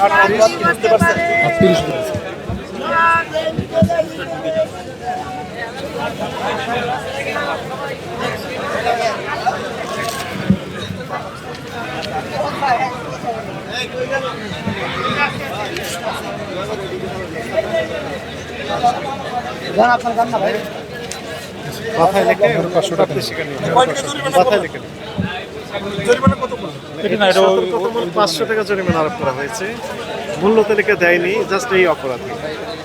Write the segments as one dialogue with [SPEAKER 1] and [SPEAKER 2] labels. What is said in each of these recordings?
[SPEAKER 1] বুঝতে পারছেন?
[SPEAKER 2] 38
[SPEAKER 1] মাথায় লিখে 500 টাকা শিখে নিন। মাথায় লিখে নিন।
[SPEAKER 3] জরিমানা কত পড়বে?
[SPEAKER 1] এখানে 500 টাকা জরিমানা আরোপ করা হয়েছে। মূল্য তালিকা দেয়নি, জাস্ট এই অপরাধী।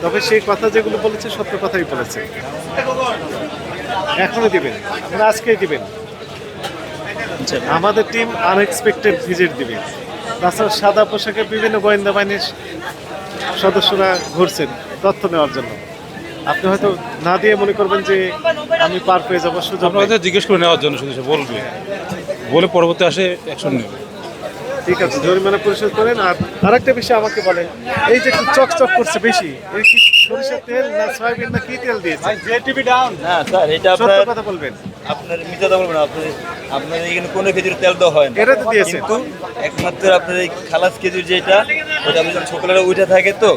[SPEAKER 1] তবে সেই কথা যেগুলো বলেছে সত্য কথাই বলেছে। এখনো দিবেন, মানে আজকেই দিবেন। আমাদের টিম আনএক্সপেক্টেড ভিজিট দিবে। তাছাড়া সাদা পোশাকে বিভিন্ন গোয়েন্দা বাহিনীর সদস্যরা ঘুরছেন তথ্য নেওয়ার জন্য। আপনি হয়তো না দিয়ে মনে করবেন যে আমি পার পেয়ে যাবো, সুযোগ
[SPEAKER 2] আপনার
[SPEAKER 1] নেই।
[SPEAKER 2] কাছে জিজ্ঞেস করে নেওয়ার জন্য শুধু সে বলবে, বলে পরবর্তী আসে অ্যাকশন নেবে।
[SPEAKER 1] ঠিক আছে, জরিমানা পরিশোধ করেন। আর আরেকটা বিষয় আমাকে বলেন, এই যে একটু চকচক করছে বেশি, এই কি সরিষার তেল না সয়াবিন না কি তেল দিয়েছে?
[SPEAKER 4] না স্যার, এটা
[SPEAKER 1] সত্য
[SPEAKER 4] আপনার
[SPEAKER 1] কথা বলবেন।
[SPEAKER 4] আপনার মিথ্যা কথা বলবেন না। আপনার এখানে কোনো খেজুরের তেল দেওয়া হয় না,
[SPEAKER 1] এটা তো দিয়েছেন।
[SPEAKER 4] কিন্তু একমাত্র আপনার এই খালাস খেজুর যেটা, ওটা আপনি যখন ছোকলাটা উঠে থাকে তো,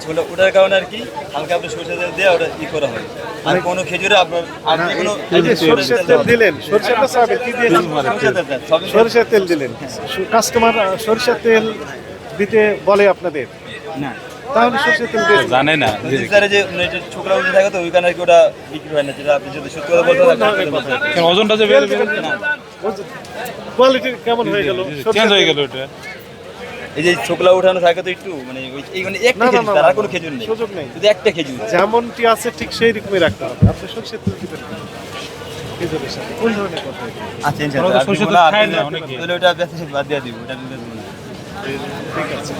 [SPEAKER 4] ছোকলা ওঠার কারণে আর কি হালকা আপনি সরষে তেল দিয়ে ওটা ই করা হয়। আর কোনো খেজুরে আপনার
[SPEAKER 1] না,
[SPEAKER 4] আপনি কোনো
[SPEAKER 1] এই যে সরিষার তেল দিলেন, সরিষার না সয়াবিন কি দিয়েছেন?
[SPEAKER 4] সরষের তেল দেন, সবই
[SPEAKER 1] সরিষার তেল দিলেন। কাস্টমার সরিষার তেল দিতে বলে আপনাদের,
[SPEAKER 4] না।
[SPEAKER 1] তাহলে সরিষার তেল দিয়েছেন।
[SPEAKER 2] জানে না
[SPEAKER 4] স্যার, যে এটা ছোকলা উঠে থাকে তো ওইখানে আর কি ওটা বিক্রি হয় না, যেটা আপনি যদি সত্যি কথা বলতে থাকেন।
[SPEAKER 2] কেন ওজনটা যে বেড়ে বেড়ে
[SPEAKER 1] কোয়ালিটি কেমন হয়ে গেল?
[SPEAKER 2] চেঞ্জ হয়ে গেল এটা।
[SPEAKER 4] এই যে ছোকলা উঠানো থাকে তো একটু মানে এইখানে একটা
[SPEAKER 1] না, না,
[SPEAKER 4] খেজুর,
[SPEAKER 1] না,
[SPEAKER 4] তার আর
[SPEAKER 1] না,
[SPEAKER 4] কোনো খেজুর নেই,
[SPEAKER 1] সুযোগ নেই।
[SPEAKER 4] শুধু একটা খেজুর।
[SPEAKER 1] যেমনটি আছে ঠিক সেই রকমই রাখতে হবে। আপনি সরষের তেল দিবেন না। খেজুরের সাথে কোন ধরনের কথা এটা?
[SPEAKER 4] আচ্ছা
[SPEAKER 2] ওরা তো সরষের তেল খায় না অনেকে।
[SPEAKER 4] তাহলে ওটা ব্যবসা বাদ দিয়ে দিব, ওটা দিতে দেবো না।
[SPEAKER 1] ঠিক আছে।